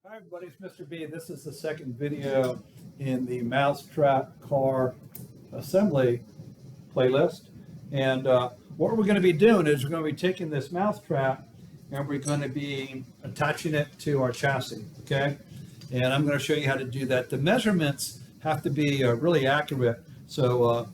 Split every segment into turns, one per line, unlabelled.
Hi everybody, it's Mr. B. This is the second video in the Mousetrap car assembly playlist. And what we're going to be doing is we're going to be taking this mousetrap and we're going to be attaching it to our chassis, okay? And I'm going to show you how to do that. The measurements have to be really accurate, so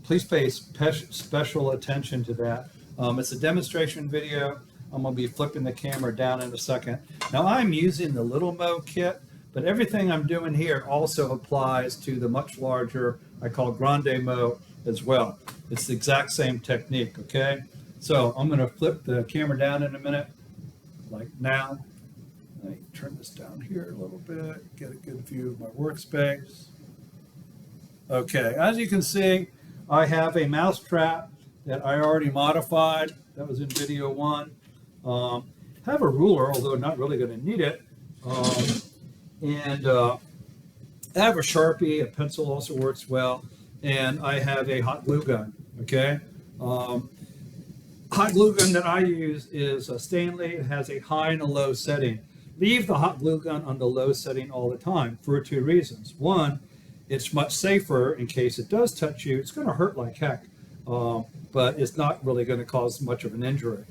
please pay special attention to that. It's a demonstration video. I'm going to be flipping the camera down in a second. Now I'm using the Little Mo kit, but everything I'm doing here also applies to the much larger, I call Grande Mo as well. It's the exact same technique, okay? So I'm going to flip the camera down in a minute, like now. Let me turn this down here a little bit, get a good view of my workspace. Okay, as you can see, I have a mousetrap that I already modified. That was in video one. Have a ruler, although not really going to need it. And I have a Sharpie, a pencil also works well, and I have a hot glue gun, okay? Hot glue gun that I use is a Stanley. It has a high and a low setting. Leave the hot glue gun on the low setting all the time for two reasons. One, it's much safer in case it does touch you. It's going to hurt like heck, but it's not really going to cause much of an injury.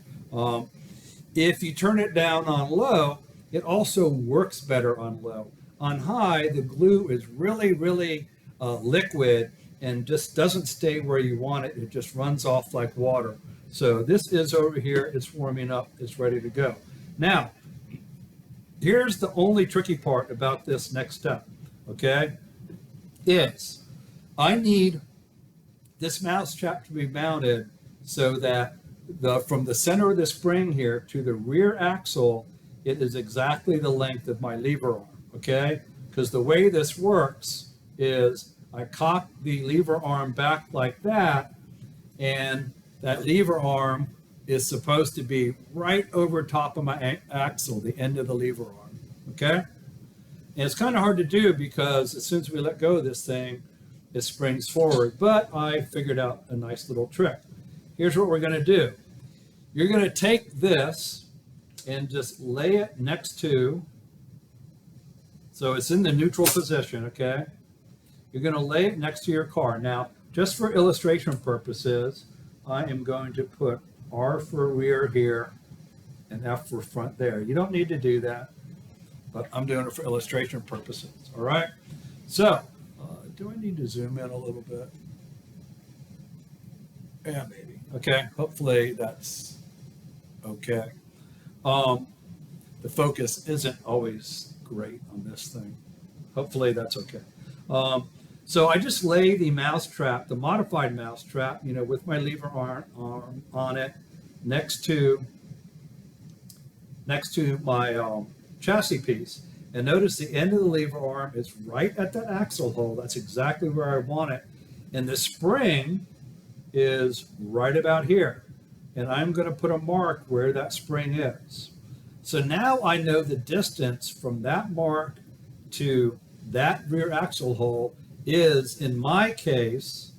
If you turn it down on low, it also works better on low. On high, the glue is really, really liquid and just doesn't stay where you want it. It just runs off like water. So this is over here. It's warming up. It's ready to go. Now, here's the only tricky part about this next step, okay? Is I need this mousetrap to be mounted so that from the center of the spring here to the rear axle, it is exactly the length of my lever arm, okay? Because the way this works is I cock the lever arm back like that, and that lever arm is supposed to be right over top of my axle, the end of the lever arm, okay? And it's kind of hard to do because as soon as we let go of this thing, it springs forward, but I figured out a nice little trick. Here's what we're going to do. You're going to take this and just lay it next to, so it's in the neutral position, okay? You're going to lay it next to your car. Now, just for illustration purposes, I am going to put R for rear here and F for front there. You don't need to do that, but I'm doing it for illustration purposes, all right? So, do I need to zoom in a little bit? Yeah, maybe. Okay, hopefully that's okay. The focus isn't always great on this thing. Hopefully that's okay. So I just lay the mousetrap, the modified mousetrap, you know, with my lever arm on it next to my chassis piece. And notice the end of the lever arm is right at that axle hole. That's exactly where I want it. And the spring is right about here. And I'm going to put a mark where that spring is. So now I know the distance from that mark to that rear axle hole is, in my case,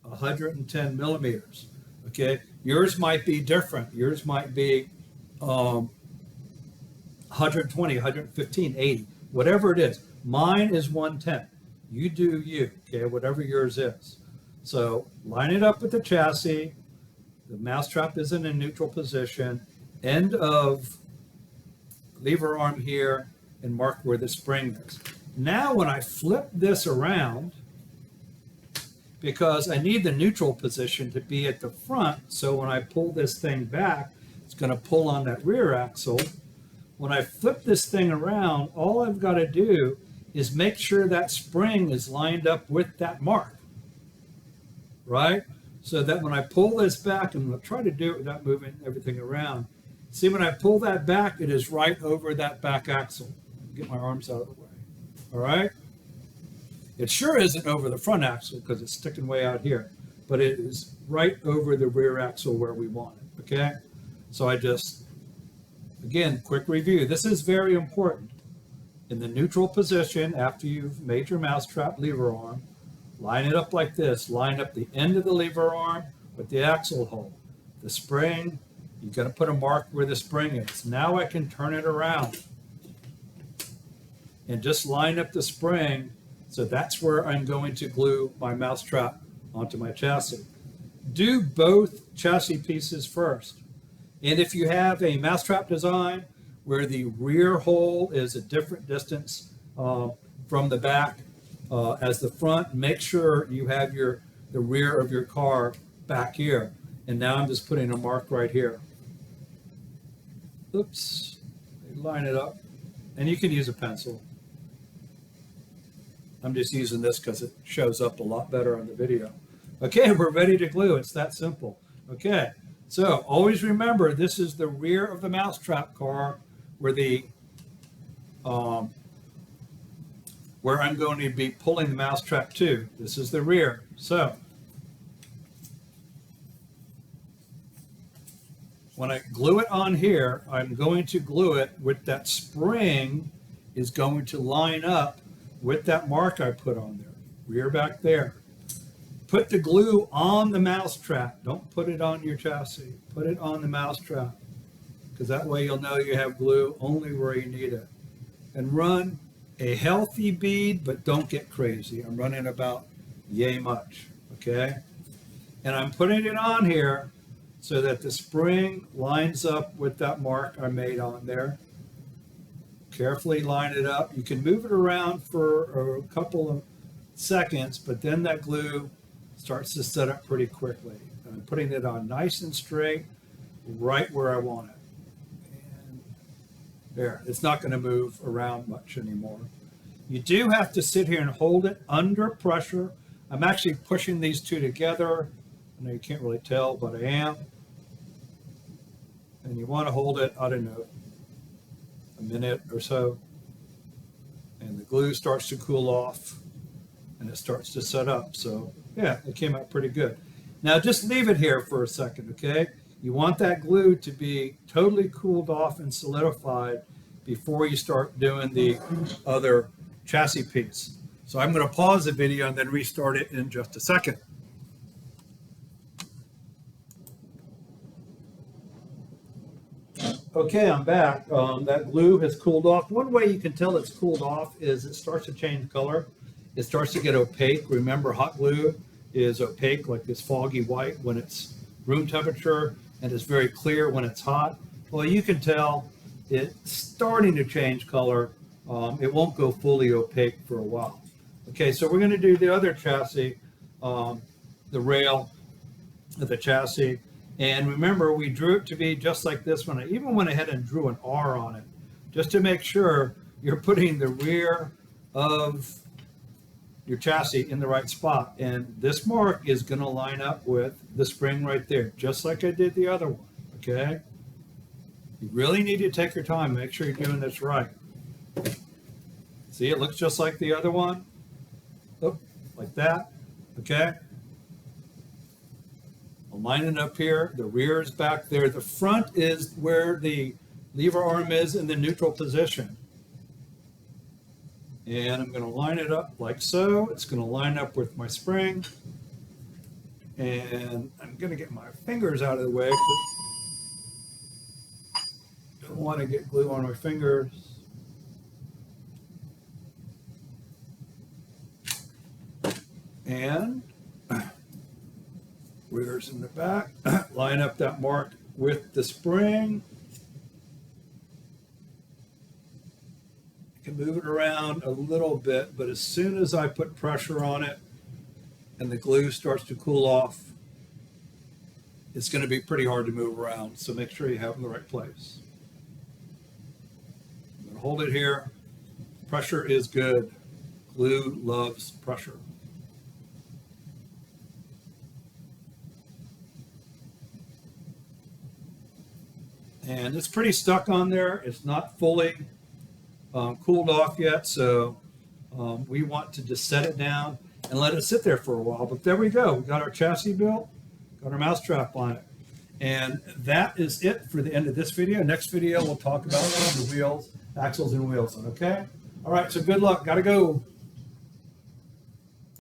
110 millimeters. Okay, yours might be different. Yours might be 120, 115, 80, whatever it is. Mine is 110. You do you, okay, whatever yours is. So line it up with the chassis. The mousetrap is in a neutral position. End of lever arm here, and mark where the spring is. Now when I flip this around, because I need the neutral position to be at the front, so when I pull this thing back, it's going to pull on that rear axle. When I flip this thing around, all I've got to do is make sure that spring is lined up with that mark, right? So that when I pull this back, I'm going to try to do it without moving everything around. See, when I pull that back, it is right over that back axle. Get my arms out of the way, all right? It sure isn't over the front axle because it's sticking way out here, but it is right over the rear axle where we want it, okay? So I just, again, quick review. This is very important. In the neutral position, after you've made your mousetrap lever arm, line it up like this. Line up the end of the lever arm with the axle hole. The spring, you've got to put a mark where the spring is. Now I can turn it around. and just line up the spring. So that's where I'm going to glue my Mousetrap onto my chassis. Do both chassis pieces first. And if you have a Mousetrap design where the rear hole is a different distance from the back as the front, make sure you have the rear of your car back here. And now I'm just putting a mark right here. Oops, line it up. And you can use a pencil. I'm just using this because it shows up a lot better on the video. Okay, we're ready to glue. It's that simple. Okay, so always remember this is the rear of the Mousetrap car where where I'm going to be pulling the Mousetrap to. This is the rear. So when I glue it on here, I'm going to glue it with that spring is going to line up with that mark I put on there. Rear back there. Put the glue on the Mousetrap. Don't put it on your chassis. Put it on the Mousetrap, because that way you'll know you have glue only where you need it. And run a healthy bead, but don't get crazy. I'm running about yay much, okay? And I'm putting it on here so that the spring lines up with that mark I made on there. Carefully line it up. You can move it around for a couple of seconds, but then that glue starts to set up pretty quickly. And I'm putting it on nice and straight, right where I want it. And there, it's not going to move around much anymore. You do have to sit here and hold it under pressure. I'm actually pushing these two together. I know you can't really tell, but I am. And you want to hold it, I don't know, a minute or so, and the glue starts to cool off and it starts to set up. So yeah, it came out pretty good. Now just leave it here for a second, okay? You want that glue to be totally cooled off and solidified before you start doing the other chassis piece. So I'm going to pause the video and then restart it in just a second. Okay, I'm back. That glue has cooled off. One way you can tell it's cooled off is it starts to change color. It starts to get opaque. Remember, hot glue is opaque, like this foggy white when it's room temperature, and it's very clear when it's hot. Well, you can tell it's starting to change color. It won't go fully opaque for a while. Okay, so we're going to do the other chassis, the rail of the chassis. And remember, we drew it to be just like this one. I even went ahead and drew an R on it, just to make sure you're putting the rear of your chassis in the right spot. And this mark is going to line up with the spring right there, just like I did the other one, okay? You really need to take your time, make sure you're doing this right. See, it looks just like the other one. Oh, like that, okay? I'll line it up here. The rear is back there. The front is where the lever arm is in the neutral position. And I'm going to line it up like so. It's going to line up with my spring. And I'm going to get my fingers out of the way. Don't want to get glue on my fingers. And rears in the back, line up that mark with the spring. You can move it around a little bit, but as soon as I put pressure on it and the glue starts to cool off, it's going to be pretty hard to move around. So make sure you have it in the right place. I'm going to hold it here. Pressure is good. Glue loves pressure. And it's pretty stuck on there. It's not fully cooled off yet, so we want to just set it down and let it sit there for a while. But there we go. We got our chassis built, got our Mousetrap on it. And that is it for the end of this video. Next video, we'll talk about the wheels, axles and wheels. Okay? All right, so good luck. Got to go.